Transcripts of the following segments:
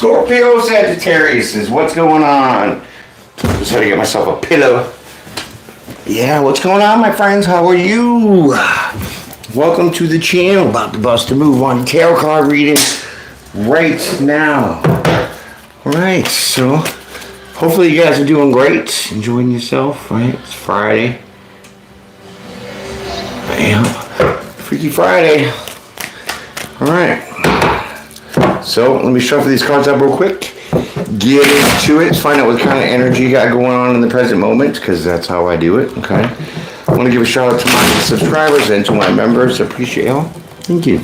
Scorpio-Sagitterius is what's going on. Just had to get myself a pillow. Yeah, what's going on, my friends? How are you? Welcome to the channel. About to bust a move on tarot card reading right now. Alright, so hopefully you guys are doing great. Enjoying yourself, right? It's Friday. Bam. Freaky Friday. Alright. So, let me shuffle these cards up real quick. Get into it. Find out what kind of energy you got going on in the present moment, because that's how I do it, okay? I want to give a shout out to my subscribers and to my members. Appreciate y'all. Thank you.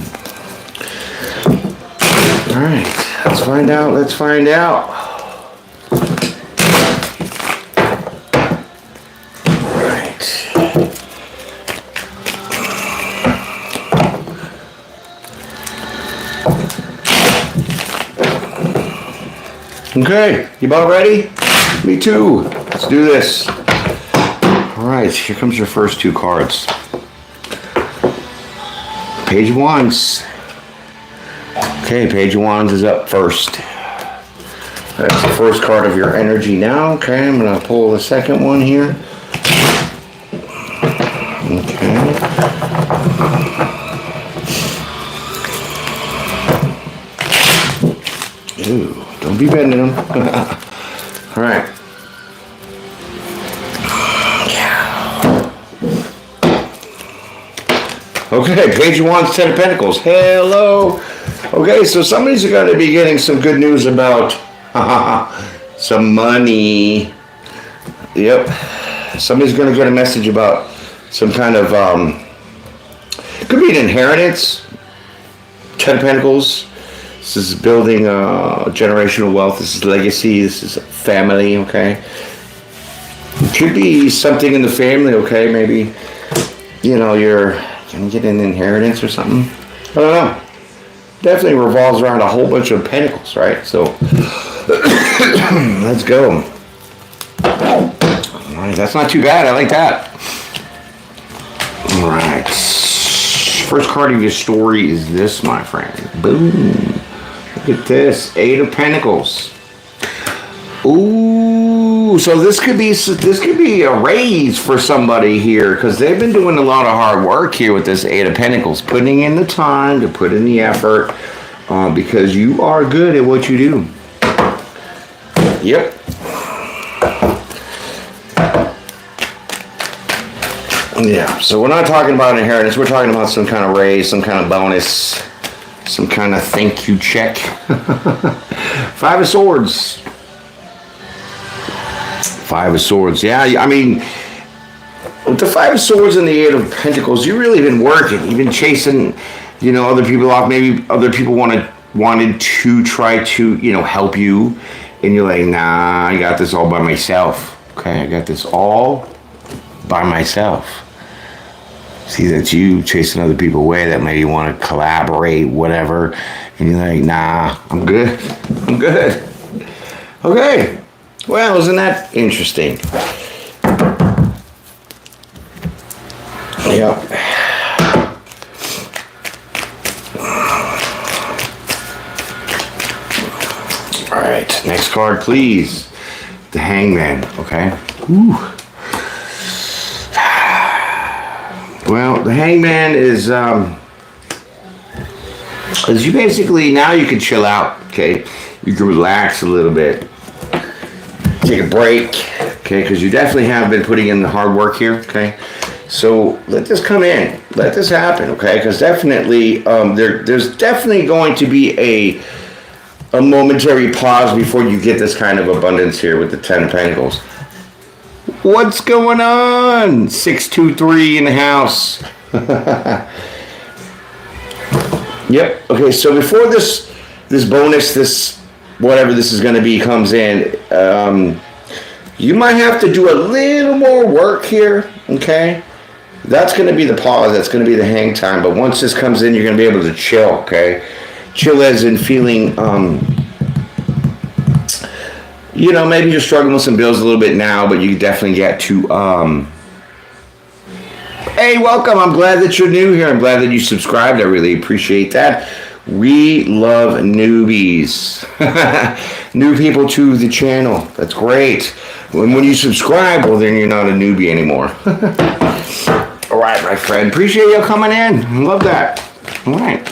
Alright, let's find out. Let's find out. Okay, you about ready? Me too. Let's do this. Alright, here comes your first two cards. Page of Wands. Okay, Page of Wands is up first. That's the first card of your energy now. Okay, I'm going to pull the second one here. Okay. Ooh. Don't be bending them. All right. Okay, Page of Wands, Ten of Pentacles. Hello. Okay, so somebody's going to be getting some good news about some money. Yep. Somebody's going to get a message about some kind of, could be an inheritance. Ten of Pentacles. This is building generational wealth. This is legacy. This is family, okay? Could be something in the family, okay? Maybe, you know, you're going to get an inheritance or something. I don't know. Definitely revolves around a whole bunch of pentacles, right? So, let's go. All right, that's not too bad. I like that. All right. First card of your story is this, my friend. Boom. Look at this, Eight of Pentacles. Ooh, so this could be a raise for somebody here, because they've been doing a lot of hard work here with this Eight of Pentacles, putting in the time to put in the effort, because you are good at what you do. Yep. Yeah. So we're not talking about inheritance. We're talking about some kind of raise, some kind of bonus. Some kind of thank you check. Five of Swords. Five of Swords. Yeah, I mean, with the Five of Swords and the Eight of Pentacles, you've really been working. You've been chasing, you know, other people off. Maybe other people wanted to try to, you know, help you. And you're like, nah, I got this all by myself. Okay, I got this all by myself. See, that's you chasing other people away that maybe want to collaborate, whatever. And you're like, nah, I'm good. I'm good. Okay. Well, isn't that interesting? Yep. All right. Next card, please. The Hangman. Okay. Ooh. Well, the Hangman is you basically, now you can chill out, okay? You can relax a little bit. Take a break, okay? Because you definitely have been putting in the hard work here, okay? So let this come in. Let this happen, okay? Because definitely, there's definitely going to be a momentary pause before you get this kind of abundance here with the Ten of Pentacles. What's going on? 623 in the house. Yep. Okay, so before this bonus, this whatever this is going to be comes in, you might have to do a little more work here, okay? That's going to be the pause. That's going to be the hang time. But once this comes in, you're going to be able to chill, okay? Chill as in feeling... you know, maybe you're struggling with some bills a little bit now, but you definitely get to, hey, welcome. I'm glad that you're new here. I'm glad that you subscribed. I really appreciate that. We love newbies. New people to the channel. That's great. When you subscribe, well, then you're not a newbie anymore. All right, my friend. Appreciate you coming in. Love that. All right.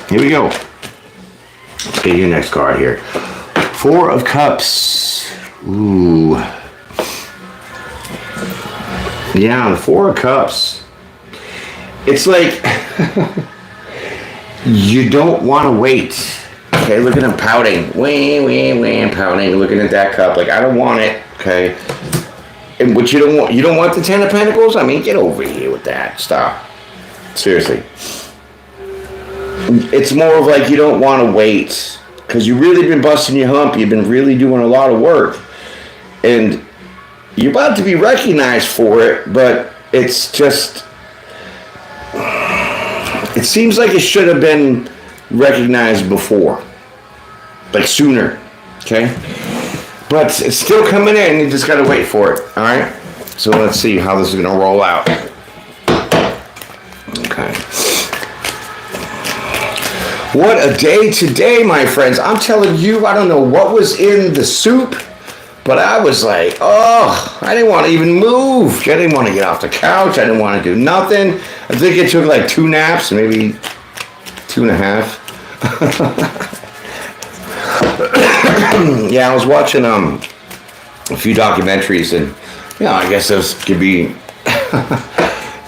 Here we go. Let's get your next card here. Four of Cups. Ooh. Yeah, the Four of Cups. It's like you don't want to wait. Okay, look at him pouting. Wah, pouting, looking at that cup. Like, I don't want it. Okay. And what you don't want the Ten of Pentacles? I mean, get over here with that. Stop. Seriously. It's more of like you don't want to wait. Because you've really been busting your hump. You've been really doing a lot of work. And you're about to be recognized for it, but it's just... It seems like it should have been recognized before. Like sooner. Okay? But it's still coming in. You just got to wait for it. Alright? So let's see how this is going to roll out. Okay. What a day today, my friends. I'm telling you, I don't know what was in the soup, but I was like, oh, I didn't want to even move. I didn't want to get off the couch. I didn't want to do nothing. I think it took like 2 naps, maybe 2.5. Yeah, I was watching a few documentaries, and I guess those could be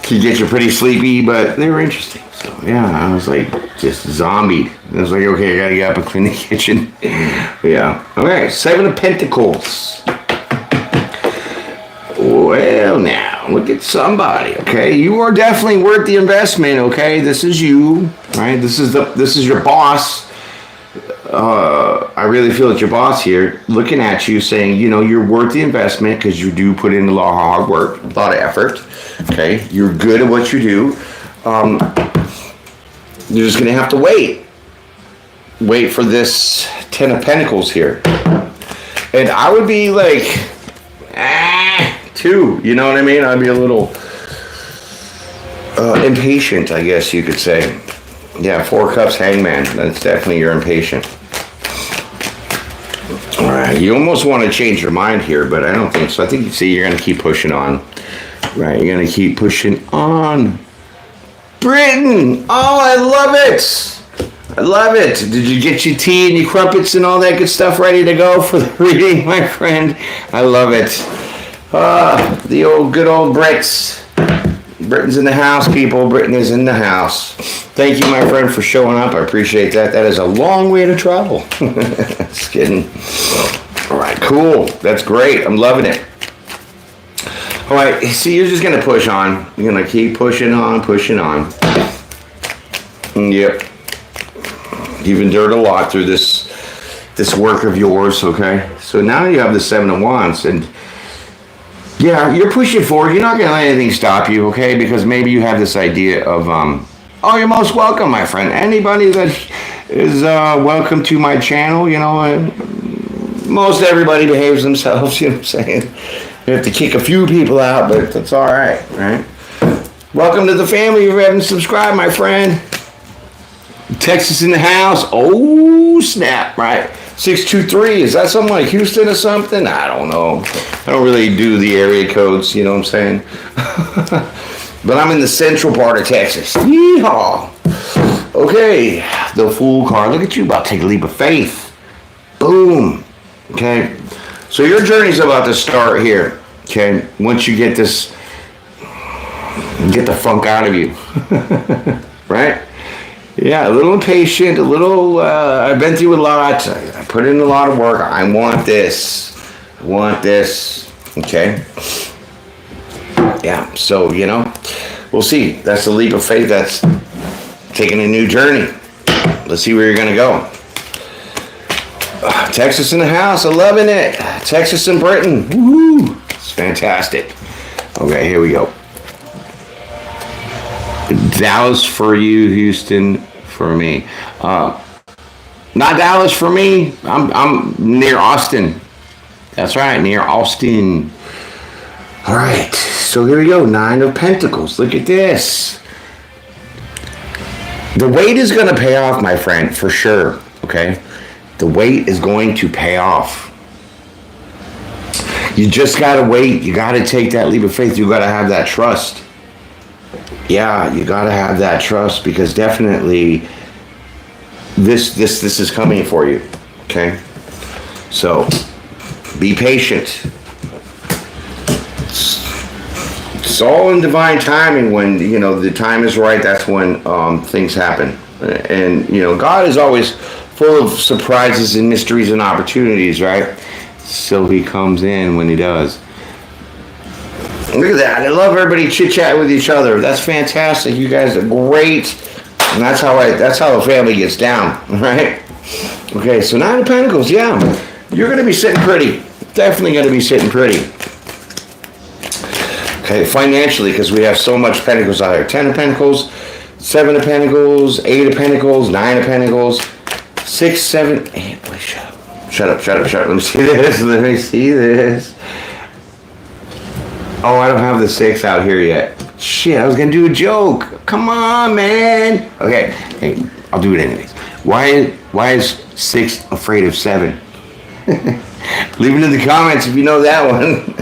could get you pretty sleepy, but they were interesting. So yeah, I was like just zombied. I was like, okay, I gotta get up and clean the kitchen. Yeah. Okay, 7 of Pentacles. Well, now look at somebody. Okay, you are definitely worth the investment. Okay, this is you, right? This is your boss. I really feel it's your boss here looking at you saying, you're worth the investment because you do put in a lot of hard work, a lot of effort. Okay, you're good at what you do. You're just going to have to wait. Wait for this 10 of Pentacles here. And I would be like, too. You know what I mean? I'd be a little impatient, I guess you could say. Yeah, 4 Cups, Hangman. That's definitely you're impatient. All right, you almost want to change your mind here, but I don't think so. I think you're going to keep pushing on. Right, you're going to keep pushing on. Britain! Oh, I love it! I love it. Did you get your tea and your crumpets and all that good stuff ready to go for the reading, my friend? I love it. The good old Brits. Britain's in the house, people. Britain is in the house. Thank you, my friend, for showing up. I appreciate that. That is a long way to travel. Just kidding. All right, cool. That's great. I'm loving it. All right, see, you're just going to push on. You're going to keep pushing on, pushing on. Yep. You've endured a lot through this work of yours, okay? So now you have the 7 of Wands, and yeah, you're pushing forward. You're not going to let anything stop you, okay? Because maybe you have this idea of, oh, you're most welcome, my friend. Anybody that is welcome to my channel, most everybody behaves themselves, you know what I'm saying? You have to kick a few people out, but that's all right, right? Welcome to the family. If you haven't subscribed, my friend. Texas in the house. Oh, snap, right? 623. Is that something like Houston or something? I don't know. I don't really do the area codes, you know what I'm saying? But I'm in the central part of Texas. Yeehaw. Okay, the Fool card. Look at you, about to take a leap of faith. Boom. Okay. So your journey's about to start here. Okay. Once you get this, get the funk out of you. Right? Yeah, a little impatient, a little, I've been through a lot. I put in a lot of work. I want this. I want this. Okay. Yeah, so, we'll see. That's the leap of faith. That's taking a new journey. Let's see where you're going to go. Texas in the house. I'm loving it. Texas and Britain. Woo! It's fantastic. Okay, here we go. Dallas for you, Houston for me. Not Dallas for me. I'm near Austin. That's right, near Austin. All right, so here we go. 9 of Pentacles. Look at this. The wait is going to pay off, my friend, for sure. Okay? The wait is going to pay off. You just got to wait. You got to take that leap of faith. You got to have that trust. Yeah, you got to have that trust, because definitely this is coming for you. Okay? So, be patient. It's all in divine timing. When, the time is right, that's when things happen. And, God is always full of surprises and mysteries and opportunities, right? So he comes in when he does. Look at that. I love everybody chit-chatting with each other. That's fantastic. You guys are great. And that's how the family gets down, right? Okay, so 9 of Pentacles, yeah. You're going to be sitting pretty. Definitely going to be sitting pretty. Okay, financially, because we have so much Pentacles out here. 10 of Pentacles, 7 of Pentacles, 8 of Pentacles, 9 of Pentacles, 6, 7, 8. Wait, shut up. Shut up. Let me see this. Oh, I don't have the 6 out here yet. Shit, I was going to do a joke. Come on, man. Okay, hey, I'll do it anyways. Why is 6 afraid of 7? Leave it in the comments if you know that one.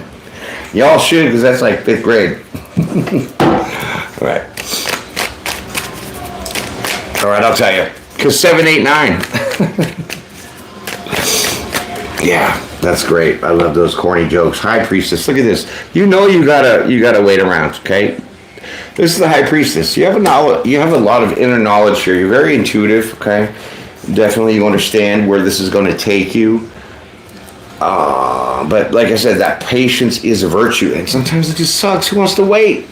Y'all should, because that's like 5th grade. All right, I'll tell you. Because 7, 8, 9. Yeah, that's great. I love those corny jokes. High Priestess, look at this. You gotta wait around, okay? This is the High Priestess. You have a lot of inner knowledge here. You're very intuitive, okay? Definitely you understand where this is going to take you. But like I said, that patience is a virtue, and sometimes it just sucks. Who wants to wait?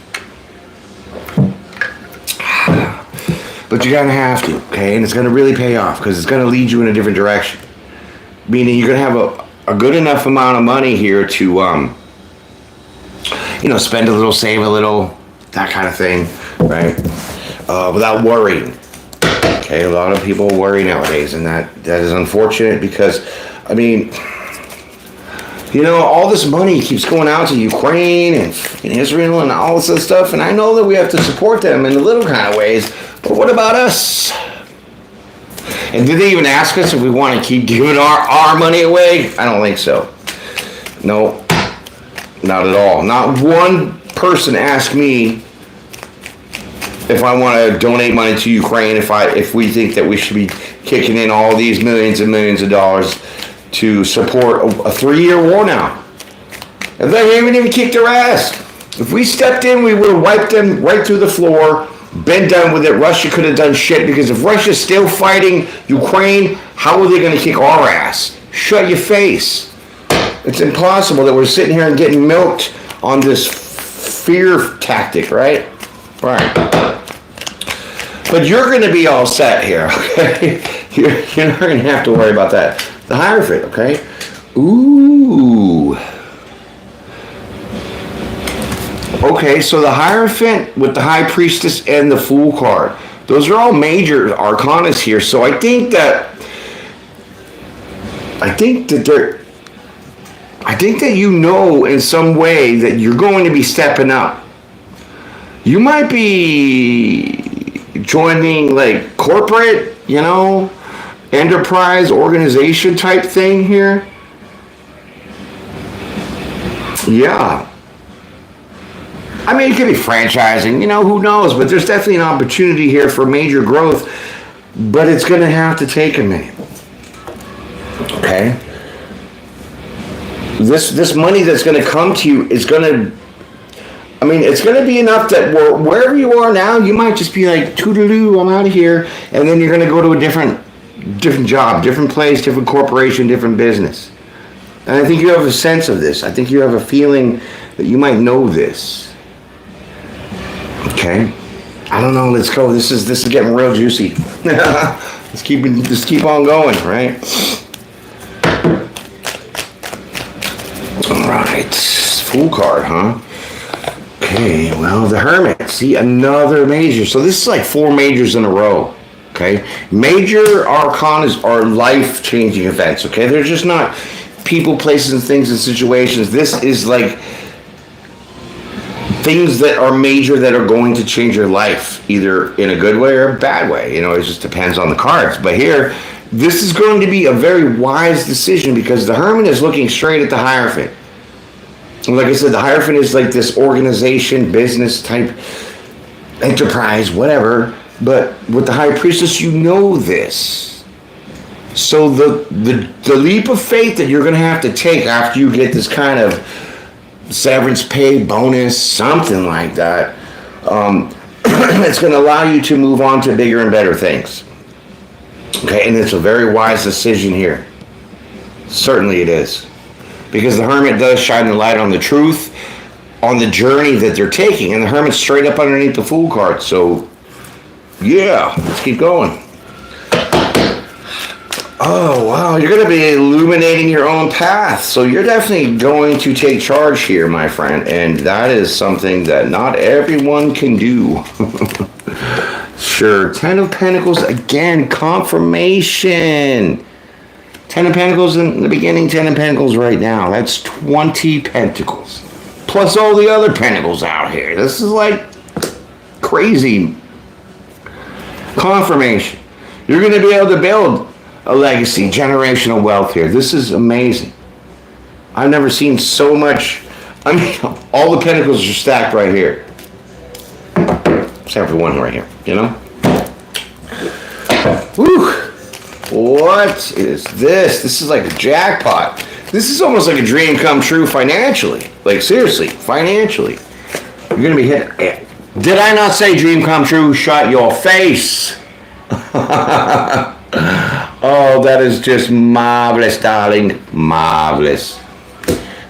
But you're gonna have to, okay? And it's gonna really pay off, because it's gonna lead you in a different direction. Meaning you're gonna have a good enough amount of money here to, spend a little, save a little, that kind of thing, right? Without worrying. Okay, a lot of people worry nowadays, and that is unfortunate, because, all this money keeps going out to Ukraine and Israel and all this other stuff, and I know that we have to support them in the little kind of ways, but what about us? And did they even ask us if we want to keep giving our money away? I don't think so. No, not at all. Not one person asked me if I want to donate money to Ukraine, if we think that we should be kicking in all these millions and millions of dollars to support a 3-year war now. And they haven't even kicked their ass. If we stepped in, we would have wiped them right through the floor, been done with it. Russia could have done shit, because if Russia's still fighting Ukraine, how are they going to kick our ass? Shut your face. It's impossible that we're sitting here and getting milked on this fear tactic, right? Right. But you're going to be all set here, okay? You're not going to have to worry about that. The Hierophant, okay? Ooh. Okay, so the Hierophant with the High Priestess and the Fool card. Those are all major arcanas here. So I think that in some way that you're going to be stepping up. You might be joining like corporate, enterprise organization type thing here. Yeah. It could be franchising, who knows, but there's definitely an opportunity here for major growth, but it's going to have to take a minute. Okay? This money that's going to come to you is going to, it's going to be enough that wherever you are now, you might just be like, toodaloo, I'm out of here, and then you're going to go to a different job, different place, different corporation, different business. And I think you have a sense of this. I think you have a feeling that you might know this. Okay, I don't know. Let's go. This is getting real juicy. Let's keep on going, right? All right, Fool card, huh? Okay, well, the Hermit. See, another major. So this is like 4 majors in a row. Okay, major arcanas are life-changing events. Okay, they're just not people, places, and things and situations. This is like things that are major that are going to change your life, either in a good way or a bad way. It just depends on the cards. But here, this is going to be a very wise decision because the Hermit is looking straight at the Hierophant. And like I said, the Hierophant is like this organization, business type, enterprise, whatever. But with the High Priestess, you know this. So the leap of faith that you're going to have to take after you get this kind of severance pay, bonus, something like that, it's going to allow you to move on to bigger and better things. Okay, and it's a very wise decision here. Certainly it is. Because the Hermit does shine the light on the truth, on the journey that they're taking, and the Hermit's straight up underneath the Fool card. So, yeah, let's keep going. Oh, wow, you're going to be illuminating your own path. So you're definitely going to take charge here, my friend. And that is something that not everyone can do. Sure, 10 of Pentacles, again, confirmation. 10 of Pentacles in the beginning, 10 of Pentacles right now. That's 20 Pentacles. Plus all the other Pentacles out here. This is like crazy confirmation. You're going to be able to build a legacy, generational wealth here. This is amazing. I've never seen so much. I mean, all the Pentacles are stacked right here. Except for one right here, Whew. What is this? This is like a jackpot. This is almost like a dream come true financially. Like, seriously, financially. You're going to be hit. Did I not say dream come true? Shut your face. Oh, that is just marvelous, darling. Marvelous.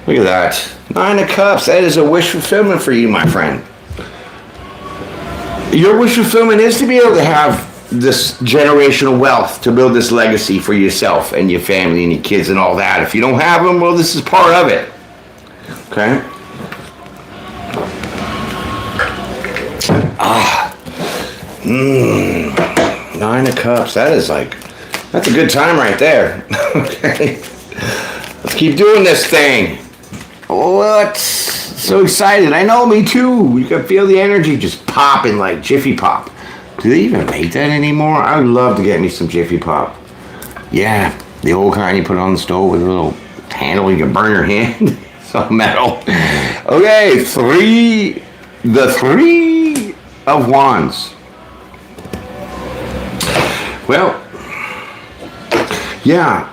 Look at that. 9 of Cups. That is a wish fulfillment for you, my friend. Your wish fulfillment is to be able to have this generational wealth, to build this legacy for yourself and your family and your kids and all that. If you don't have them, well, this is part of it. Okay? Ah. 9 of Cups. That's a good time right there. Okay? Let's keep doing this thing. What? So excited. I know, me too. You can feel the energy just popping like Jiffy Pop. Do they even make that anymore? I would love to get me some Jiffy Pop. Yeah, the old kind you put on the stove with a little handle, you can burn your hand. It's all metal. Okay, the 3 of Wands. Well, yeah,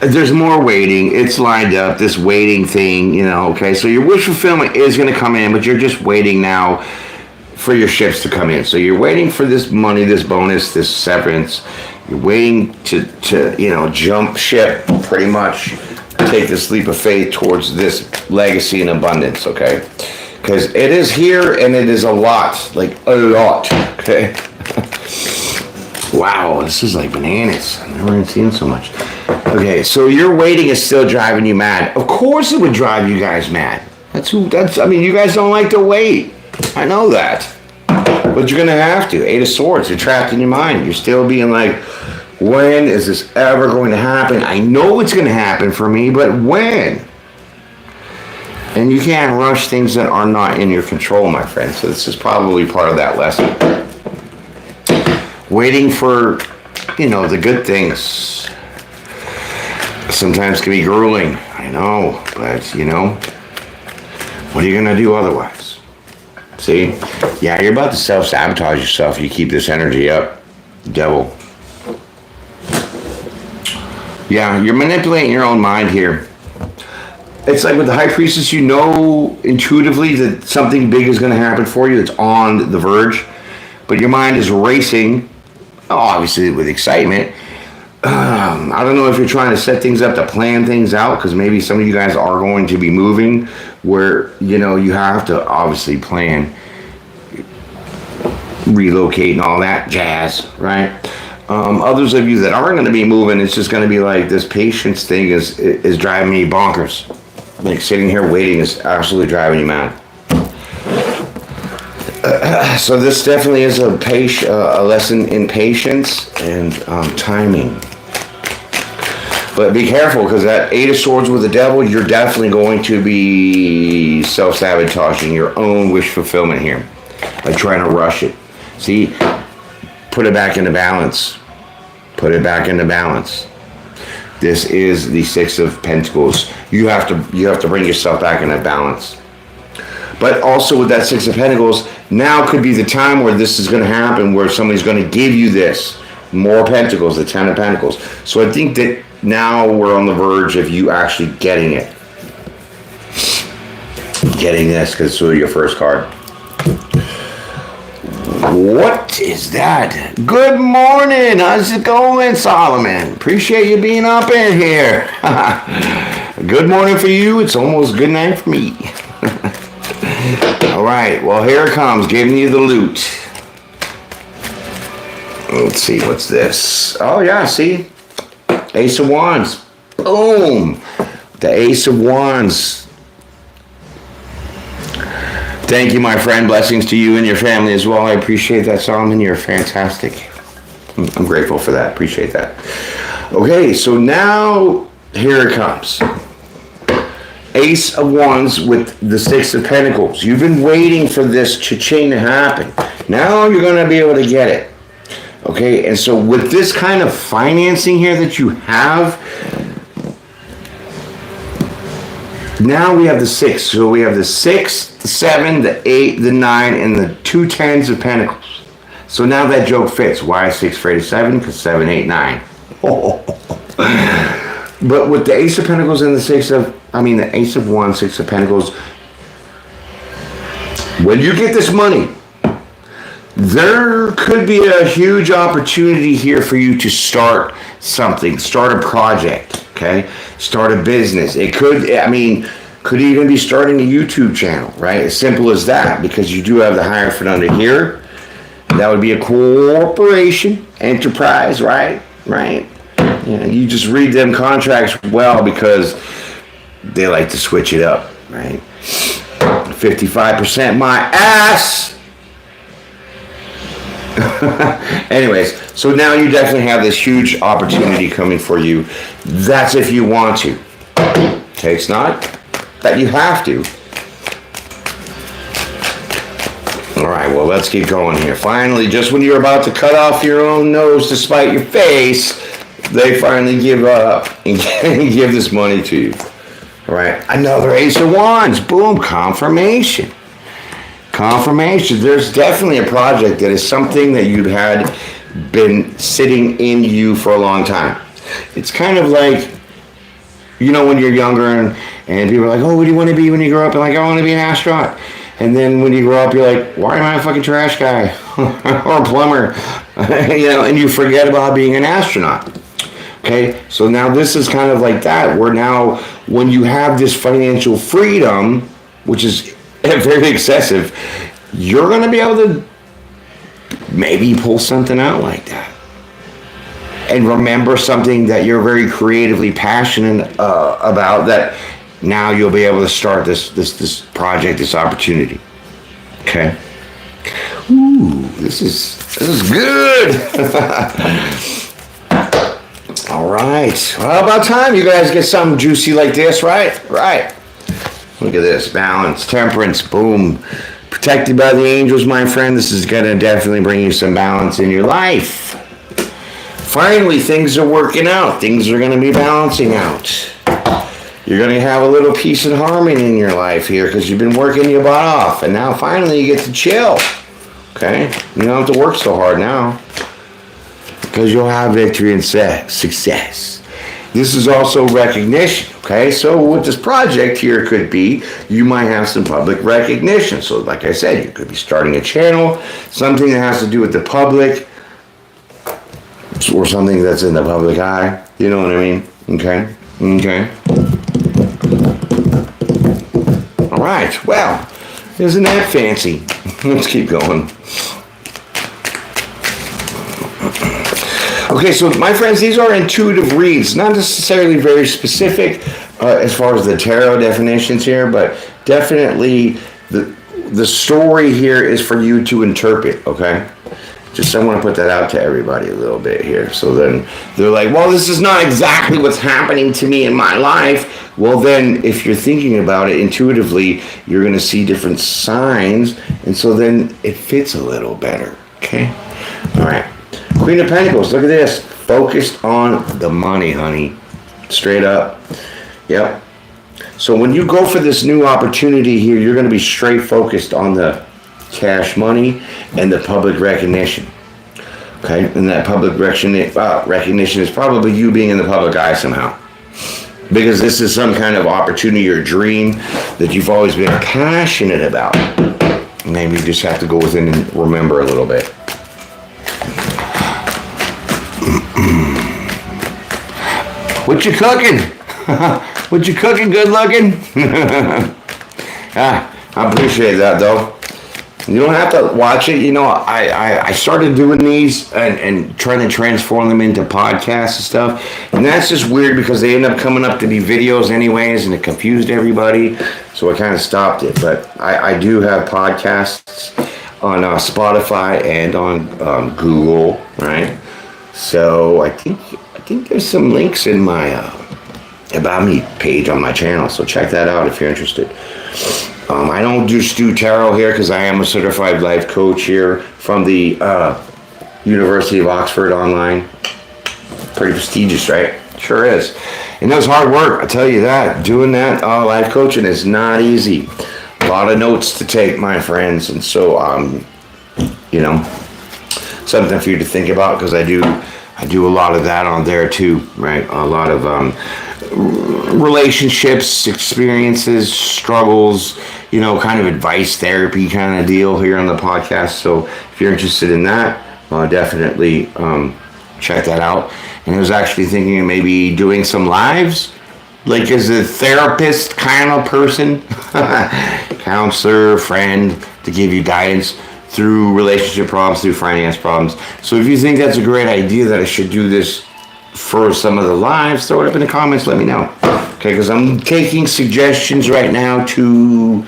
there's more waiting. It's lined up, this waiting thing, okay? So your wish fulfillment is going to come in, but you're just waiting now for your shifts to come in. So you're waiting for this money, this bonus, this severance. You're waiting to jump ship, pretty much, take this leap of faith towards this legacy and abundance, okay? Because it is here and it is a lot, like a lot, okay? Wow, this is like bananas. I've never even seen so much. Okay, so your waiting is still driving you mad. Of course it would drive you guys mad. You guys don't like to wait. I know that. But you're going to have to. 8 of Swords, you're trapped in your mind. You're still being like, when is this ever going to happen? I know it's going to happen for me, but when? And you can't rush things that are not in your control, my friend. So this is probably part of that lesson. Waiting for, the good things. Sometimes can be grueling. I know, but, what are you going to do otherwise? See? Yeah, you're about to self-sabotage yourself if you keep this energy up. Devil. Yeah, you're manipulating your own mind here. It's like with the High Priestess, you know intuitively that something big is going to happen for you. It's on the verge. But your mind is racing, obviously with excitement. I don't know if you're trying to set things up to plan things out, because maybe some of you guys are going to be moving where, you have to obviously plan, relocate and all that jazz, right? Others of you that aren't going to be moving, it's just going to be like this patience thing is driving me bonkers. Like sitting here waiting is absolutely driving you mad. So this definitely is a lesson in patience and timing. But be careful, because that Eight of Swords with the Devil, you're definitely going to be self-sabotaging your own wish fulfillment here. By trying to rush it. See? Put it back into balance. Put it back into balance. This is the Six of Pentacles. You have to bring yourself back into balance. But also with that Six of Pentacles, now could be the time where this is going to happen, where somebody's going to give you this. More Pentacles, the Ten of Pentacles. So I think that now we're on the verge of you actually getting it. Getting this, because it's really your first card. What is that? Good morning. How's it going, Solomon? Appreciate you being up in here. Good morning for you. It's almost good night for me. All right. Well, here it comes. Giving you the loot. Let's see. What's this? Oh, yeah. See? Ace of Wands. Boom. The Ace of Wands. Thank you, my friend. Blessings to you and your family as well. I appreciate that, Solomon. You're fantastic. I'm grateful for that. Appreciate that. Okay, so now here it comes. Ace of Wands with the Six of Pentacles. You've been waiting for this cha-ching to happen. Now you're going to be able to get it. Okay, and so with this kind of financing here that you have, now we have the 6. So we have the 6, the 7, the 8, the 9, and the 2 tens of Pentacles. So now that joke fits. Why is 6 afraid of 7? Because 7, 8, 9. But with the Ace of Pentacles and the Ace of Wands, 6 of Pentacles, when you get this money, there could be a huge opportunity here for you to start something, start a project, okay? Start a business. It could even be starting a YouTube channel, right? As simple as that, because you do have the Hierophant under here. That would be a corporation, enterprise, right? Right? You just read them contracts well, because they like to switch it up, right? 55% my ass. Anyways, so now you definitely have this huge opportunity coming for you. That's if you want to. Okay, it's not that you have to. All right, well, let's keep going here. Finally, just when you're about to cut off your own nose to spite your face, they finally give up and give this money to you. All right, another Ace of Wands. Boom, confirmation. Confirmation. There's definitely a project that is something that you've had been sitting in you for a long time. It's kind of like, when you're younger and people are like, oh, what do you want to be when you grow up? And like, I want to be an astronaut. And then when you grow up, you're like, why am I a fucking trash guy or a plumber? And you forget about being an astronaut. Okay, so now this is kind of like that, where now when you have this financial freedom, which is very excessive, you're going to be able to maybe pull something out like that. And remember something that you're very creatively passionate about, that now you'll be able to start this project, this opportunity. Okay? Ooh, this is good. All right. Well, about time you guys get something juicy like this, right? Right. Look at this. Balance, temperance, boom. Protected by the angels, my friend. This is going to definitely bring you some balance in your life. Finally, things are working out. Things are going to be balancing out. You're going to have a little peace and harmony in your life here, because you've been working your butt off. And now finally you get to chill. Okay? You don't have to work so hard now, because you'll have victory and success. This is also recognition, okay? So what this project here could be, you might have some public recognition. So like I said, you could be starting a channel, something that has to do with the public, or something that's in the public eye. You know what I mean? Okay? Okay. All right. Well, isn't that fancy? Let's keep going. Okay, so my friends, these are intuitive reads, not necessarily very specific as far as the tarot definitions here, but definitely the story here is for you to interpret, okay? Just I want to put that out to everybody a little bit here. So then they're like, well, this is not exactly what's happening to me in my life. Well, then if you're thinking about it intuitively, you're going to see different signs. And so then it fits a little better. Okay? All right. Queen of Pentacles. Look at this. Focused on the money, honey. Straight up. Yep. So when you go for this new opportunity here, you're going to be straight focused on the cash money and the public recognition. Okay, and that public recognition is probably you being in the public eye somehow, because this is some kind of opportunity or dream that you've always been passionate about. Maybe you just have to go within and remember a little bit. What you cooking? What you cooking? Good looking? I appreciate that though. You don't have to watch it. You know, I started doing these and trying to transform them into podcasts and stuff. And that's just weird because they end up coming up to be videos anyways, and it confused everybody. So I kind of stopped it. But I do have podcasts on Spotify and on Google, right? So I think there's some links in my About Me page on my channel. So check that out if you're interested. I don't just do tarot here because I am a certified life coach here from the University of Oxford online. Pretty prestigious, right? Sure is. And that was hard work, I tell you that. Doing that life coaching is not easy. A lot of notes to take, my friends. And so, you know, something for you to think about because I do a lot of that on there too, right? A lot of relationships, experiences, struggles, you know, kind of advice therapy kind of deal here on the podcast. So if you're interested in that, definitely check that out. And I was actually thinking of maybe doing some lives, like as a therapist kind of person, counselor, friend, to give you guidance through relationship problems, through finance problems. So if you think that's a great idea that I should do this for some of the lives, throw it up in the comments, let me know. Okay, because I'm taking suggestions right now to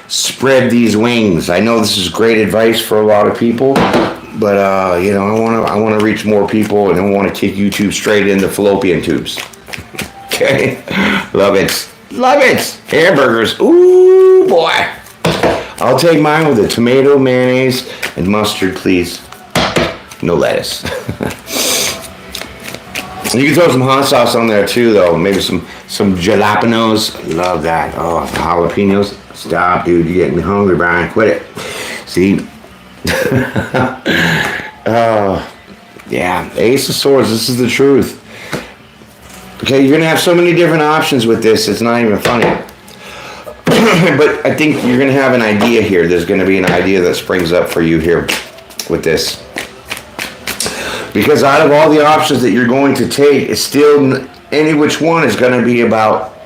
spread these wings. I know this is great advice for a lot of people, but you know, I want to reach more people, and I want to take YouTube straight into fallopian tubes. Okay, love it, love it. Hamburgers, ooh boy. I'll take mine with a tomato, mayonnaise, and mustard, please. No lettuce. You can throw some hot sauce on there too, though. Maybe some jalapenos. Love that. Oh, the jalapenos. Stop, dude. You're getting me hungry, Brian. Quit it. See? Oh, yeah. Ace of Swords. This is the truth. Okay, you're going to have so many different options with this. It's not even funny. But I think you're going to have an idea here. There's going to be an idea that springs up for you here with this. Because out of all the options that you're going to take, it's still, any which one is going to be about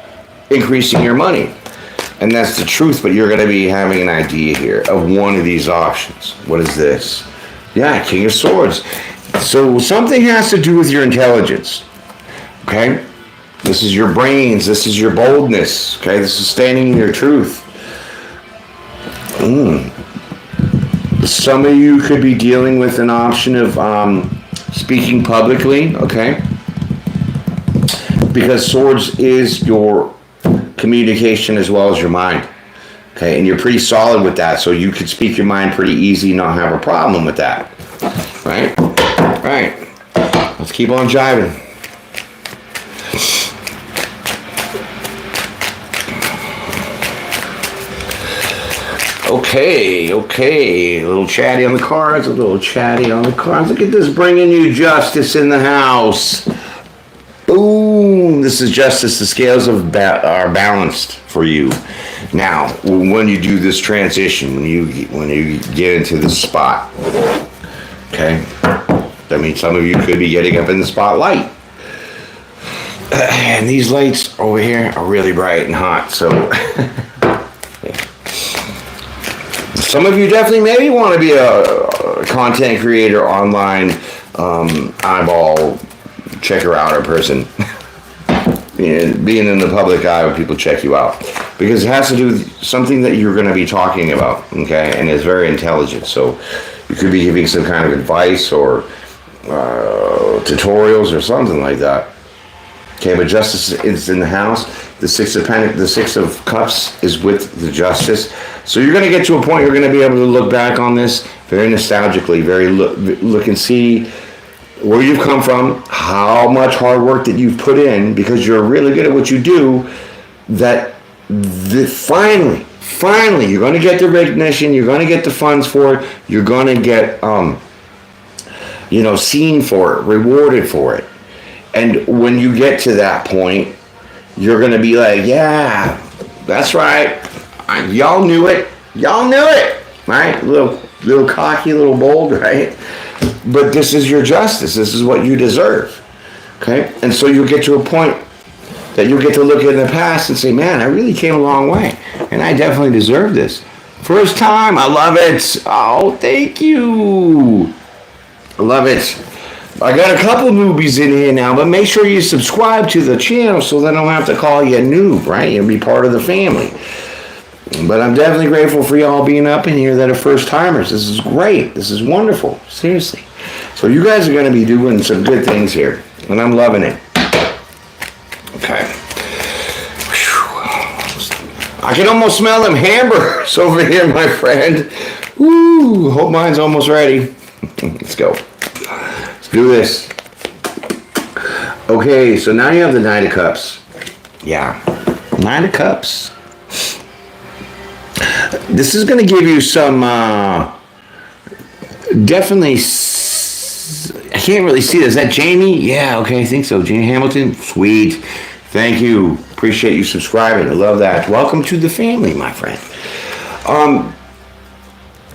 increasing your money. And that's the truth, but you're going to be having an idea here of one of these options. What is this? Yeah, King of Swords. So something has to do with your intelligence. Okay? This is your brains. This is your boldness. Okay? This is standing in your truth. Some of you could be dealing with an option of speaking publicly, okay? Because swords is your communication as well as your mind, okay? And you're pretty solid with that, so you could speak your mind pretty easy, not have a problem with that, right? Right. Let's keep on jiving. Okay. A little chatty on the cards, Look at this, bringing you justice in the house. Boom. This is justice. The scales are balanced for you. Now, when you do this transition, when you get into this spot, okay? That means some of you could be getting up in the spotlight. And these lights over here are really bright and hot, so... Some of you definitely maybe want to be a content creator, online, eyeball, checker outer person. being in the public eye when people check you out, because it has to do with something that you're going to be talking about, okay, and it's very intelligent. So you could be giving some kind of advice or tutorials or something like that. Okay, but justice is in the house. The six of cups is with the justice. So you're going to get to a point you're going to be able to look back on this very nostalgically, very look and see where you've come from, how much hard work that you've put in, because you're really good at what you do, that finally, you're going to get the recognition, you're going to get the funds for it, you're going to get, seen for it, rewarded for it. And when you get to that point, you're going to be like, yeah, that's right. Y'all knew it, right? Little cocky, little bold, right? But this is your justice. This is what you deserve. Okay? And so you get to a point that you get to look in the past and say, man, I really came a long way. And I definitely deserve this. First time. I love it. Oh, thank you. I love it. I got a couple newbies in here now, but make sure you subscribe to the channel so they don't have to call you a noob, right? You'll be part of the family. But I'm definitely grateful for y'all being up in here that are first timers. This is great. This is wonderful. Seriously. So you guys are going to be doing some good things here. And I'm loving it. Okay. Whew. I can almost smell them hamburgers over here, my friend. Woo. Hope mine's almost ready. Let's go. Let's do this. Okay, so now you have the Knight of Cups. Yeah. Knight of Cups. This is going to give you some, definitely, I can't really see this. Is that Jamie? Yeah, okay, I think so. Jamie Hamilton? Sweet. Thank you. Appreciate you subscribing. I love that. Welcome to the family, my friend.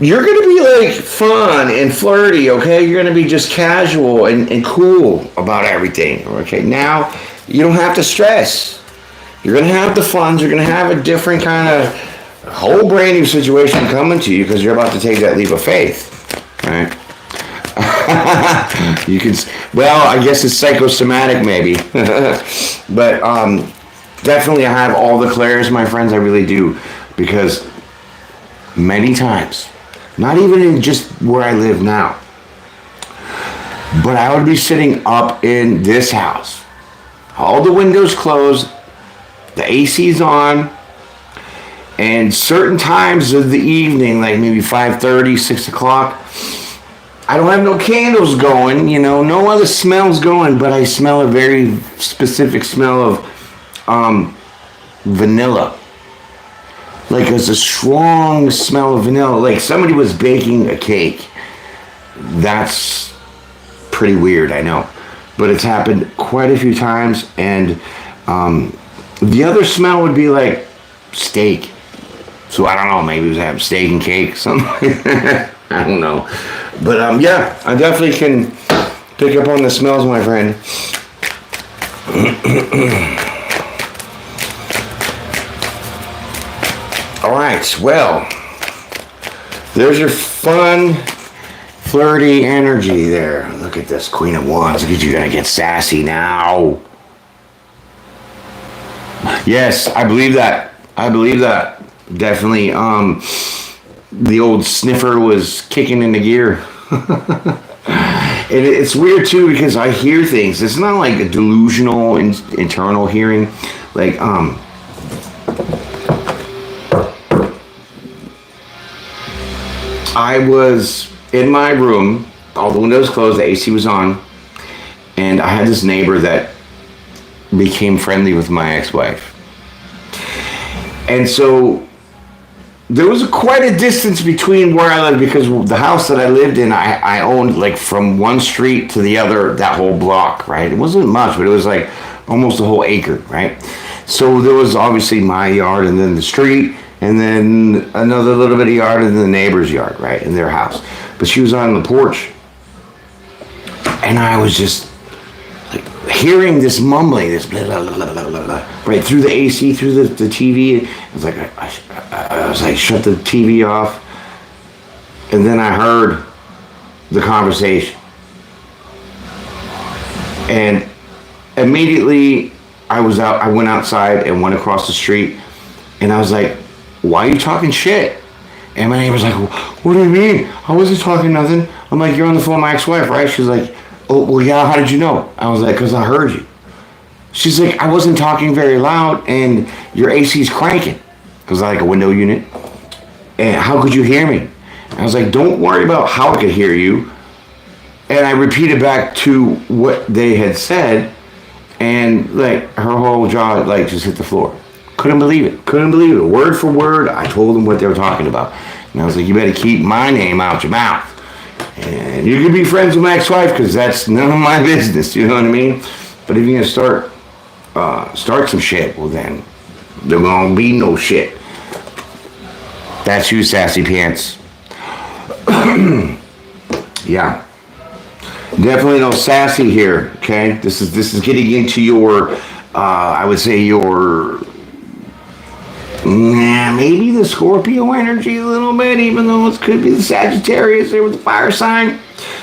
You're going to be like fun and flirty, okay? You're going to be just casual and cool about everything, okay? Now, you don't have to stress. You're going to have the funds. You're going to have a different kind of whole brand new situation coming to you because you're about to take that leap of faith, right? You can, well, I guess it's psychosomatic maybe, but definitely I have all the clairs, my friends. I really do, because many times, not even in just where I live now, but I would be sitting up in this house, all the windows closed, the AC's on. And certain times of the evening, like maybe 5:30, 6 o'clock, I don't have no candles going, no other smells going, but I smell a very specific smell of vanilla. Like there's a strong smell of vanilla, like somebody was baking a cake. That's pretty weird, I know. But it's happened quite a few times, and the other smell would be like steak. So I don't know, maybe it was having steak and cake, something like that. I don't know. But yeah, I definitely can pick up on the smells, my friend. All right, well, there's your fun, flirty energy there. Look at this Queen of Wands. Look at you, gonna get sassy now. Yes, I believe that. Definitely, the old sniffer was kicking into gear. And it's weird too because I hear things. It's not like a delusional internal hearing. Like, I was in my room, all the windows closed, the AC was on, and I had this neighbor that became friendly with my ex-wife. And so there was quite a distance between where I lived, because the house that I lived in, I owned like from one street to the other, that whole block, right? It wasn't much, but it was like almost a whole acre, right? So there was obviously my yard and then the street and then another little bit of yard and then the neighbor's yard, right? In their house. But she was on the porch. And I was just like hearing this mumbling, this blah, blah, blah, blah, blah, blah, right through the AC, through the TV. It was like, I was like, shut the TV off. And then I heard the conversation. And immediately I went outside and went across the street, and I was like, why are you talking shit? And my neighbor's like, what do you mean? I wasn't talking nothing. I'm like, you're on the phone with my ex-wife, right? She's like, oh, well, yeah, how did you know? I was like, because I heard you. She's like, I wasn't talking very loud, and your AC's cranking. Because I like a window unit. And how could you hear me? I was like, don't worry about how I could hear you. And I repeated back to what they had said, and like her whole jaw like just hit the floor. Couldn't believe it. Couldn't believe it. Word for word, I told them what they were talking about. And I was like, you better keep my name out your mouth. And you can be friends with my ex-wife because that's none of my business. You know what I mean? But if you're going to start some shit, well then, there won't be no shit. That's you, sassy pants. Yeah. Definitely no sassy here, okay? This is getting into your, I would say your, maybe the Scorpio energy a little bit, even though it could be the Sagittarius there with the fire sign.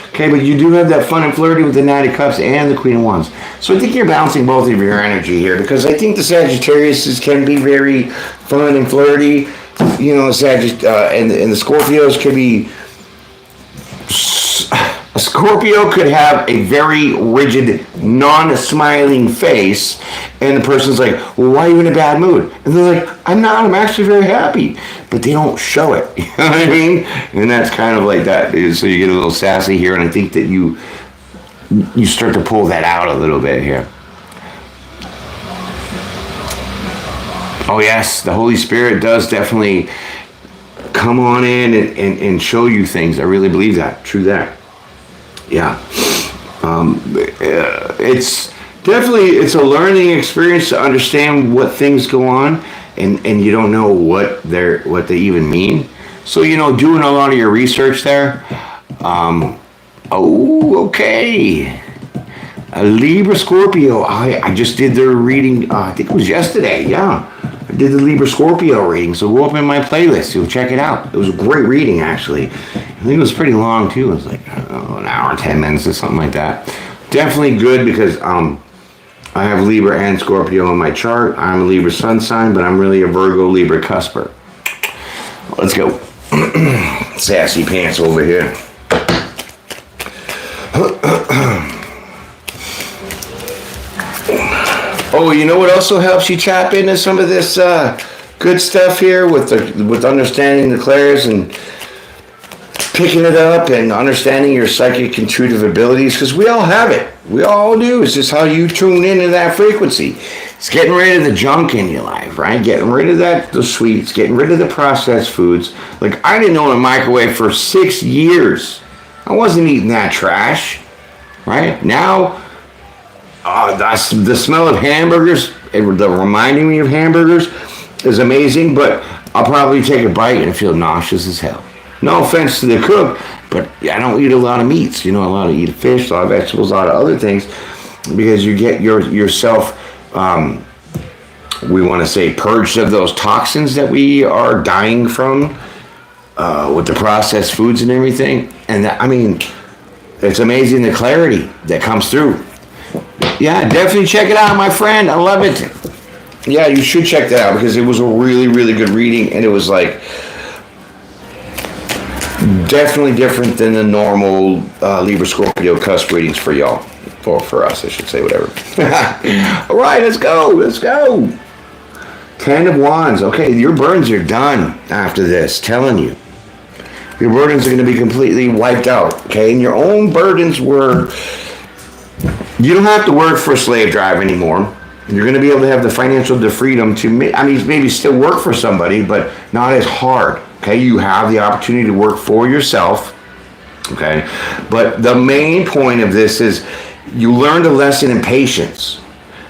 Okay, but you do have that fun and flirty with the Knight of Cups and the Queen of Wands. So I think you're balancing both of your energy here, because I think the Sagittarius can be very fun and flirty. You know, and the Scorpios could be... A Scorpio could have a very rigid, non-smiling face, and the person's like, well, why are you in a bad mood? And they're like, I'm not, I'm actually very happy. But they don't show it, you know what I mean? And that's kind of like that. So you get a little sassy here, and I think that you start to pull that out a little bit here. Oh yes, the Holy Spirit does definitely come on in and show you things. I really believe that. True that. Yeah. It's a learning experience to understand what things go on, and you don't know what they even mean. So, you know, doing a lot of your research there. Okay. A Libra Scorpio. I just did their reading, I think it was yesterday. Yeah. I did the Libra Scorpio reading, so go up in my playlist. You'll check it out. It was a great reading, actually. I think it was pretty long, too. It was like an hour and 10 minutes or something like that. Definitely good because I have Libra and Scorpio in my chart. I'm a Libra sun sign, but I'm really a Virgo Libra cusper. Let's go. Sassy pants over here. Oh, you know what also helps you tap into some of this good stuff here with understanding the clairs and picking it up and understanding your psychic intuitive abilities, because we all have it. We all do. It's just how you tune into that frequency. It's getting rid of the junk in your life, right? Getting rid of the sweets, getting rid of the processed foods. Like, I didn't own a microwave for 6 years. I wasn't eating that trash, right? Now, the smell of hamburgers, the reminding me of hamburgers is amazing, but I'll probably take a bite and feel nauseous as hell. No offense to the cook, but I don't eat a lot of meats. You know, a lot of eat fish, a lot of vegetables, a lot of other things, because you get yourself, we want to say, purged of those toxins that we are dying from with the processed foods and everything. And I mean, it's amazing the clarity that comes through. Yeah, definitely check it out, my friend. I love it. Yeah, you should check that out because it was a really, really good reading, and it was like definitely different than the normal Libra Scorpio cusp readings for y'all. Or for us, I should say, whatever. All right, let's go. Let's go. 10 of Wands. Okay, your burdens are done after this, telling you. Your burdens are going to be completely wiped out, okay? And your own burdens were... You don't have to work for a slave drive anymore. You're going to be able to have the financial freedom to, maybe still work for somebody, but not as hard, okay? You have the opportunity to work for yourself, okay? But the main point of this is you learned a lesson in patience.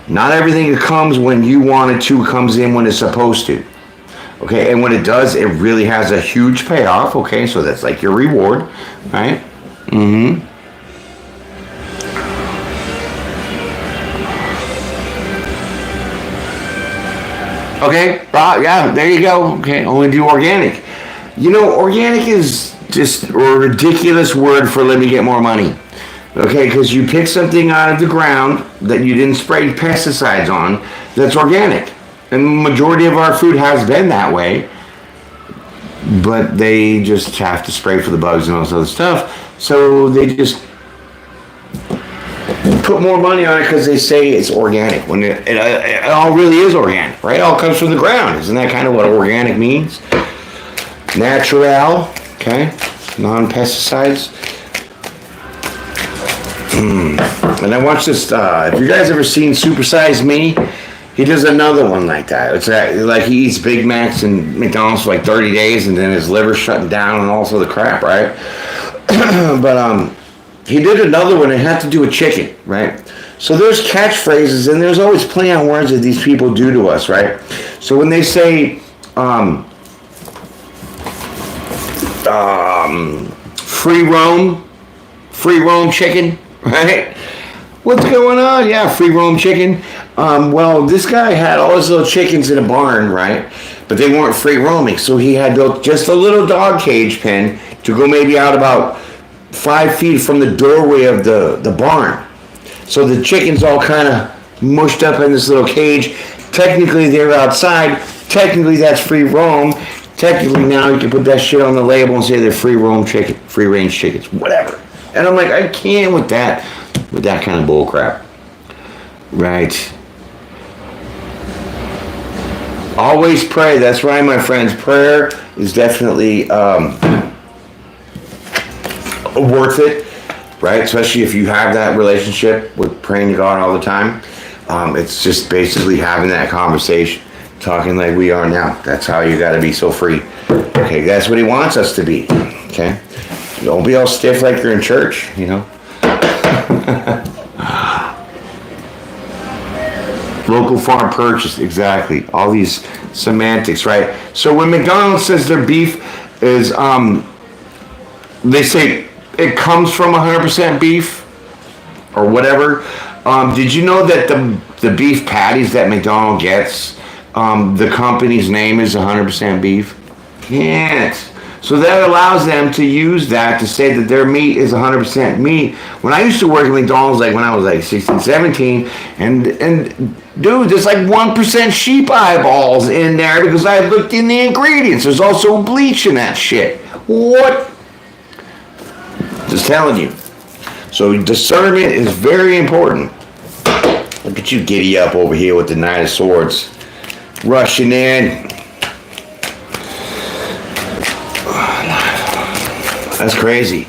Not everything that comes when you want it to comes in when it's supposed to, okay? And when it does, it really has a huge payoff, okay? So that's like your reward, right? Mm-hmm. Okay, yeah, there you go. Okay, only do organic. You know, organic is just a ridiculous word for let me get more money. Okay, because you pick something out of the ground that you didn't spray pesticides on that's organic. And the majority of our food has been that way. But they just have to spray for the bugs and all this other stuff. So they just put more money on it because they say it's organic. When it all really is organic, right? It all comes from the ground. Isn't that kind of what organic means? Natural, okay? Non-pesticides. And I watched this, if you guys ever seen Super Size Me, he does another one like that. It's like he eats Big Macs and McDonald's for like 30 days and then his liver's shutting down and all sorts of crap, right? But he did another one. It had to do with chicken, right? So there's catchphrases and there's always play on words that these people do to us, right? So when they say free roam chicken, right? What's going on? Yeah, free roam chicken. Well, this guy had all his little chickens in a barn, right? But they weren't free roaming, so he had built just a little dog cage pen to go maybe out about 5 feet from the doorway of the barn. So the chickens all kind of mushed up in this little cage. Technically, they're outside. Technically, that's free roam. Technically, now you can put that shit on the label and say they're free roam chicken, free range chickens, whatever. And I'm like, I can't with that kind of bull crap. Right. Always pray. That's right, my friends. Prayer is definitely worth it, right? Especially if you have that relationship with praying to God all the time. It's just basically having that conversation, talking like we are now. That's how you got to be so free. Okay, that's what he wants us to be. Okay, don't be all stiff like you're in church, you know. Local farm purchase, exactly. All these semantics, right? So when McDonald's says their beef is, they say it comes from 100% beef or whatever. Did you know that the beef patties that McDonald's gets, the company's name is 100% beef? Can't. So that allows them to use that to say that their meat is 100% meat. When I used to work at McDonald's, like when I was like 16, 17, and dude, there's like 1% sheep eyeballs in there because I looked in the ingredients. There's also bleach in that shit. What? Just telling you. So discernment is very important. Look at you giddy up over here with the Knight of Swords. Rushing in. That's crazy.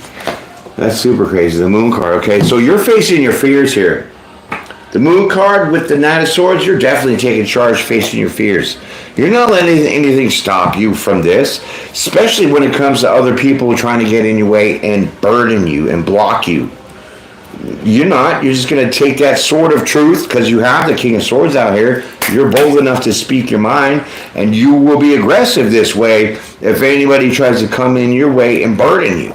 That's super crazy. The Moon card. Okay, so you're facing your fears here. The Moon card with the Knight of Swords, you're definitely taking charge facing your fears. You're not letting anything stop you from this, especially when it comes to other people trying to get in your way and burden you and block you. You're not. You're just going to take that sword of truth because you have the King of Swords out here. You're bold enough to speak your mind, and you will be aggressive this way if anybody tries to come in your way and burden you,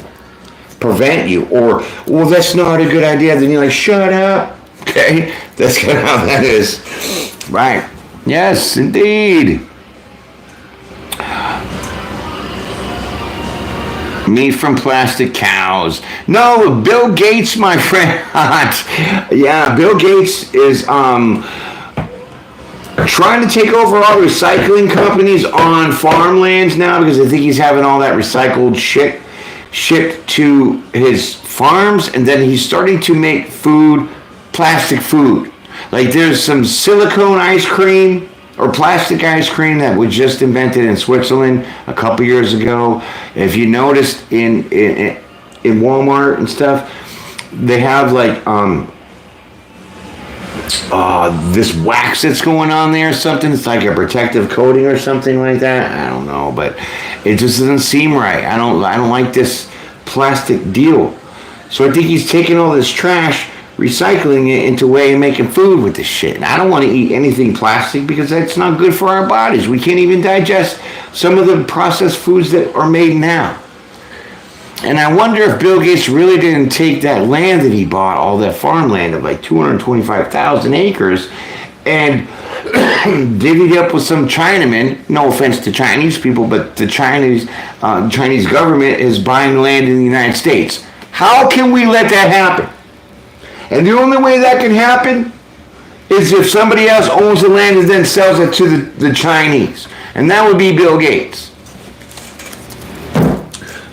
prevent you, or, well, that's not a good idea. Then you're like, shut up. Okay? That's kind of how that is. Right. Yes, indeed. Meat from plastic cows. No, Bill Gates, my friend. Yeah, Bill Gates is trying to take over all recycling companies on farmlands now because I think he's having all that recycled shit shipped to his farms, and then he's starting to make food, plastic food. Like there's some silicone ice cream or plastic ice cream that was just invented in Switzerland a couple years ago. If you noticed in Walmart and stuff, they have like this wax that's going on there or something. It's like a protective coating or something like that. I don't know, but it just doesn't seem right. I don't like this plastic deal. So I think he's taking all this trash, recycling it into a way of making food with this shit. And I don't want to eat anything plastic because that's not good for our bodies. We can't even digest some of the processed foods that are made now. And I wonder if Bill Gates really didn't take that land that he bought, all that farmland of like 225,000 acres, and divvied up with some Chinamen. No offense to Chinese people, but the Chinese government is buying land in the United States. How can we let that happen? And the only way that can happen is if somebody else owns the land and then sells it to the Chinese. And that would be Bill Gates.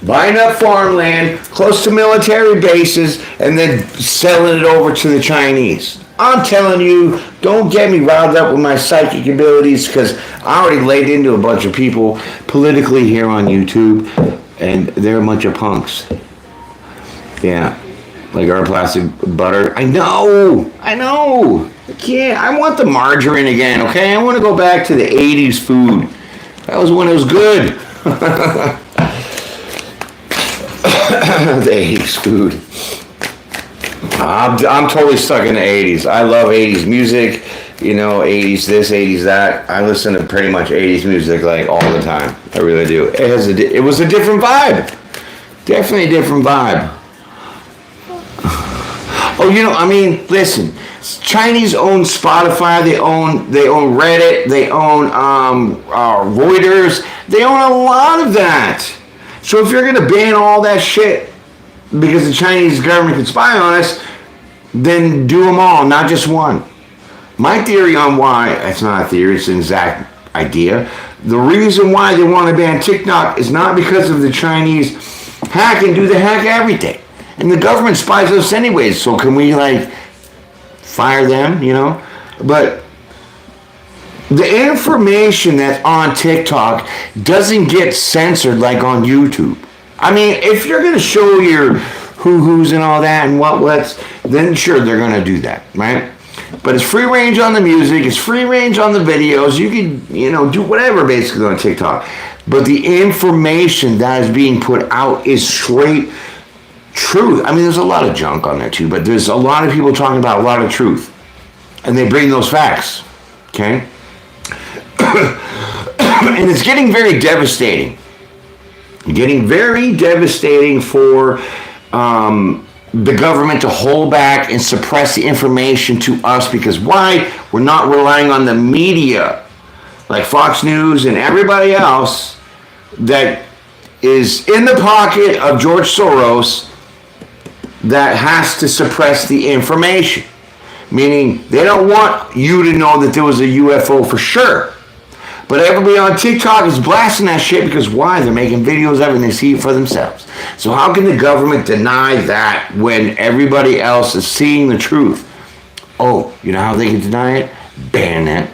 Buying up farmland close to military bases and then selling it over to the Chinese. I'm telling you, don't get me riled up with my psychic abilities, because I already laid into a bunch of people politically here on YouTube, and they're a bunch of punks. Yeah, like our plastic butter. I know. I can't. I want the margarine again, okay? I want to go back to the 80s food. That was when it was good. The 80s food. I'm totally stuck in the 80s. I love 80s music, 80s this, 80s that. I listen to pretty much 80s music like all the time. I really do. It was a different vibe. Definitely a different vibe. Oh, listen. Chinese own Spotify. They own Reddit. They own Reuters. They own a lot of that. So if you're gonna ban all that shit because the Chinese government can spy on us, then do them all, not just one. My theory on why, it's not a theory, it's an exact idea. The reason why they want to ban TikTok is not because of the Chinese hack and do the hack everything. And the government spies us anyways, so can we fire them, But the information that's on TikTok doesn't get censored like on YouTube. I mean, if you're going to show your hoo-hoos and all that and what's, then sure, they're going to do that, right? But it's free range on the music. It's free range on the videos. You can, do whatever basically on TikTok. But the information that is being put out is straight truth. I mean, there's a lot of junk on there too, but there's a lot of people talking about a lot of truth. And they bring those facts, okay? And it's getting very devastating. Getting very devastating for the government to hold back and suppress the information to us, because why? We're not relying on the media like Fox News and everybody else that is in the pocket of George Soros that has to suppress the information. Meaning they don't want you to know that there was a UFO for sure. But everybody on TikTok is blasting that shit because why? They're making videos of it and they see it for themselves. So how can the government deny that when everybody else is seeing the truth? Oh, you know how they can deny it? Ban it.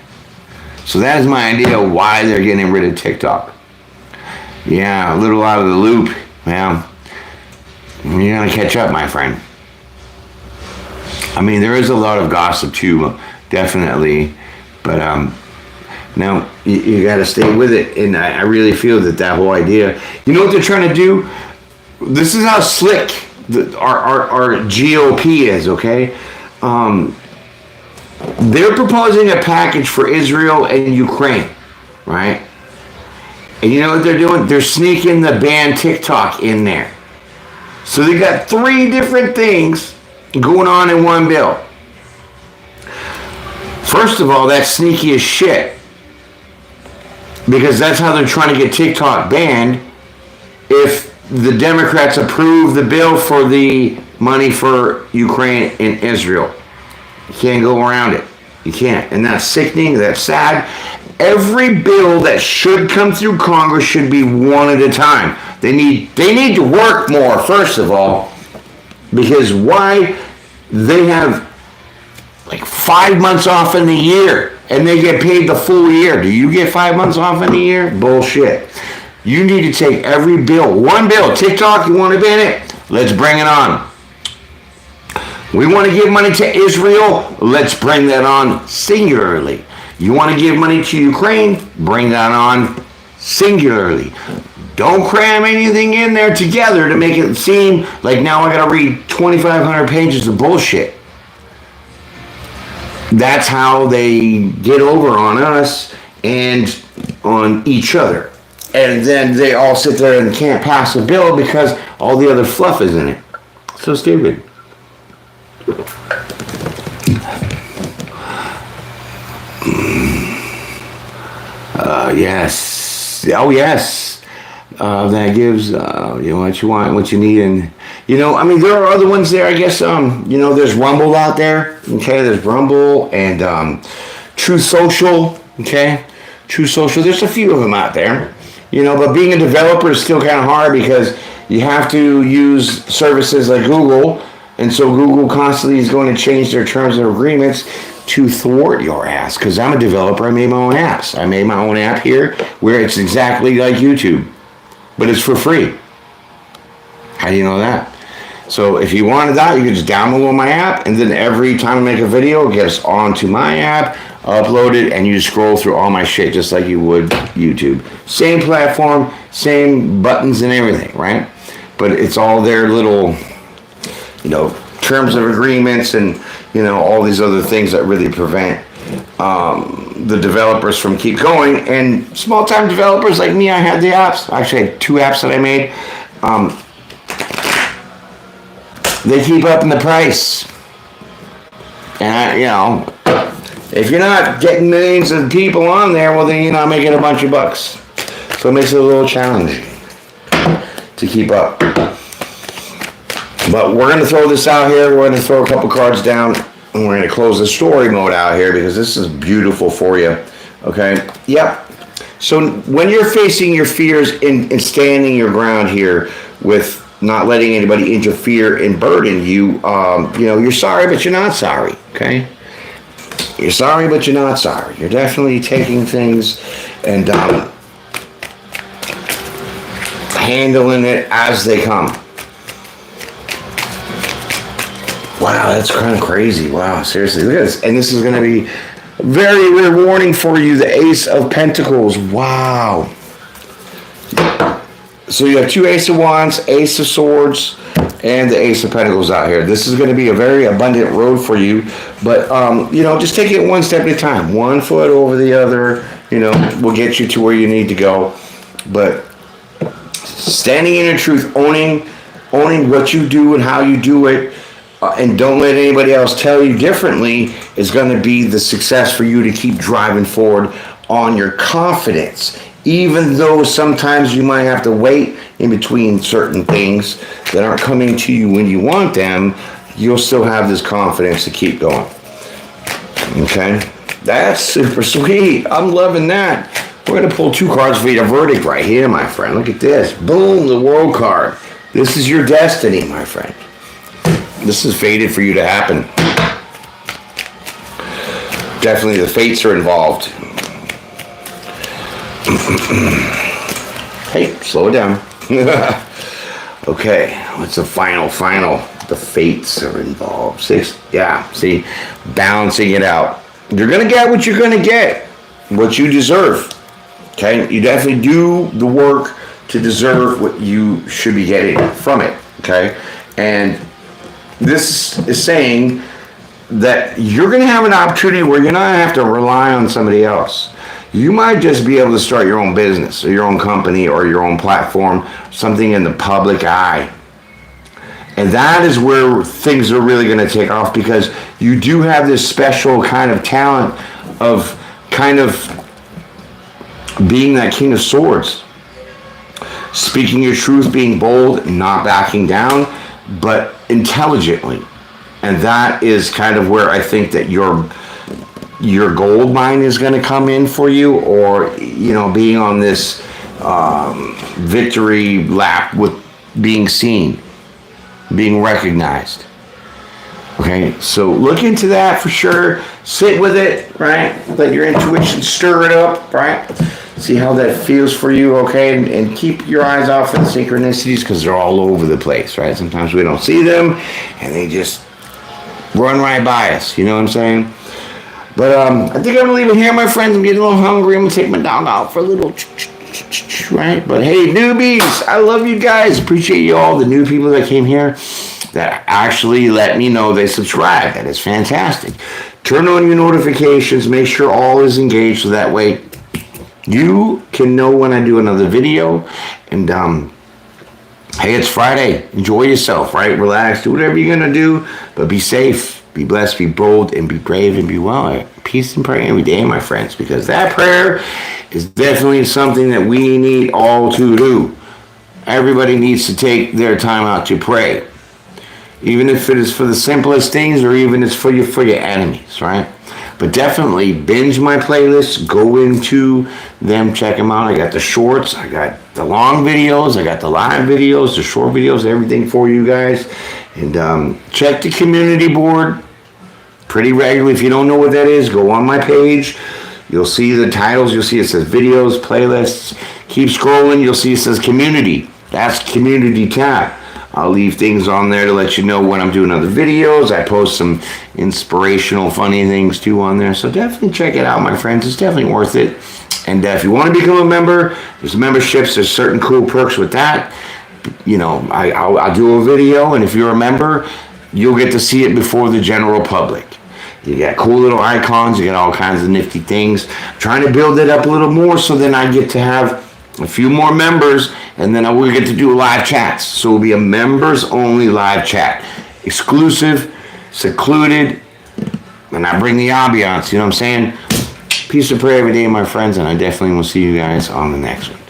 So that is my idea of why they're getting rid of TikTok. Yeah, a little out of the loop. Well, you're going to catch up, my friend. I mean, there is a lot of gossip too, definitely. But now, you got to stay with it, and I really feel that whole idea... You know what they're trying to do? This is how slick our GOP is, okay? They're proposing a package for Israel and Ukraine, right? And you know what they're doing? They're sneaking the ban TikTok in there. So they got 3 different things going on in one bill. First of all, that's sneaky as shit. Because that's how they're trying to get TikTok banned. If the Democrats approve the bill for the money for Ukraine and Israel, you can't go around it. You can't. And that's sickening. That's sad. Every bill that should come through Congress should be one at a time. They need to work more, first of all. Because why? They have 5 months off in the year. And they get paid the full year. Do you get 5 months off in a year? Bullshit. You need to take every bill. One bill. TikTok, you want to ban it? Let's bring it on. We want to give money to Israel? Let's bring that on singularly. You want to give money to Ukraine? Bring that on singularly. Don't cram anything in there together to make it seem like now I got to read 2,500 pages of bullshit. That's how they get over on us and on each other. And then they all sit there and can't pass a bill because all the other fluff is in it. So stupid. Yes. Oh, yes. that gives what you want, what you need, and I mean, there are other ones there. I guess there's Rumble out there. Okay, there's Rumble and True Social. Okay, True Social. There's a few of them out there. But being a developer is still kind of hard because you have to use services like Google, and so Google constantly is going to change their terms of agreements to thwart your ass. Because I'm a developer, I made my own apps. I made my own app here where it's exactly like YouTube, but it's for free. How do you know that? So if you wanted that, you could just download my app, and then every time I make a video, it gets onto my app, upload it, and you scroll through all my shit just like you would YouTube. Same platform, same buttons and everything, right? But it's all their little, terms of agreements and, all these other things that really prevent the developers from keep going. And small-time developers like me, I had the apps. Actually, I had 2 apps that I made. They keep up in the price. And, if you're not getting millions of people on there, well, then you're not making a bunch of bucks. So it makes it a little challenging to keep up. But we're going to throw this out here. We're going to throw a couple cards down, and we're going to close the story mode out here because this is beautiful for you. Okay? Yep. So when you're facing your fears and standing your ground here with not letting anybody interfere and burden you, you're sorry, but you're not sorry. Okay? You're sorry, but you're not sorry. You're definitely taking things and handling it as they come. Wow, that's kind of crazy. Wow, seriously, look at this. And this is going to be very rewarding for you, the Ace of Pentacles. Wow. So you have 2 Ace of Wands, Ace of Swords, and the Ace of Pentacles out here. This is going to be a very abundant road for you. But, just take it one step at a time. 1 foot over the other, will get you to where you need to go. But standing in your truth, owning what you do and how you do it, and don't let anybody else tell you differently, is going to be the success for you to keep driving forward on your confidence. Even though sometimes you might have to wait in between certain things that aren't coming to you when you want them, you'll still have this confidence to keep going. Okay? That's super sweet. I'm loving that. We're going to pull 2 cards for your verdict right here, my friend. Look at this. Boom, the World card. This is your destiny, my friend. This is fated for you to happen. Definitely the fates are involved. Hey, slow it down. Okay, what's the final? The fates are involved. 6, yeah, see, balancing it out. You're going to get what you're going to get, what you deserve. Okay, you definitely do the work to deserve what you should be getting from it. Okay, and this is saying that you're going to have an opportunity where you're not going to have to rely on somebody else. You might just be able to start your own business or your own company or your own platform, something in the public eye. And that is where things are really going to take off, because you do have this special kind of talent of kind of being that King of Swords. Speaking your truth, being bold, not backing down, but intelligently. And that is kind of where I think that your gold mine is going to come in for you, or being on this victory lap with being seen, being recognized. Okay, so look into that for sure. Sit with it, right? Let your intuition stir it up, right? See how that feels for you, okay? And keep your eyes out for the synchronicities, because they're all over the place, right? Sometimes we don't see them, and they just run right by us, you know what I'm saying? But I think I'm going to leave it here, my friends. I'm getting a little hungry. I'm going to take my dog out for a little, right? But hey, newbies, I love you guys. Appreciate you all, the new people that came here that actually let me know they subscribed. That is fantastic. Turn on your notifications. Make sure all is engaged, so that way you can know when I do another video. And hey, it's Friday. Enjoy yourself, right? Relax. Do whatever you're going to do, but be safe. Be blessed, be bold, and be brave, and be well. Peace and prayer every day, my friends, because that prayer is definitely something that we need all to do. everybody needs to take their time out to pray. Even if it is for the simplest things, or even it's for your enemies, right? But definitely binge my playlists, go into them, check them out. I got the shorts, I got the long videos, I got the live videos, the short videos, everything for you guys. And check the community board pretty regularly. If you don't know what that is, go on my page. You'll see the titles, you'll see it says videos, playlists. Keep scrolling, you'll see it says community. That's community tab. I'll leave things on there to let you know when I'm doing other videos. I post some inspirational, funny things too on there. So definitely check it out, my friends. It's definitely worth it. And if you want to become a member, there's memberships. There's certain cool perks with that. You know, I'll do a video, and if you're a member, you'll get to see it before the general public. You got cool little icons. You got all kinds of nifty things. I'm trying to build it up a little more so then I get to have a few more members, and then I will get to do live chats. So it'll be a members only live chat, exclusive, secluded, and I bring the ambiance. You know what I'm saying? Peace and prayer every day, my friends, and I definitely will see you guys on the next one.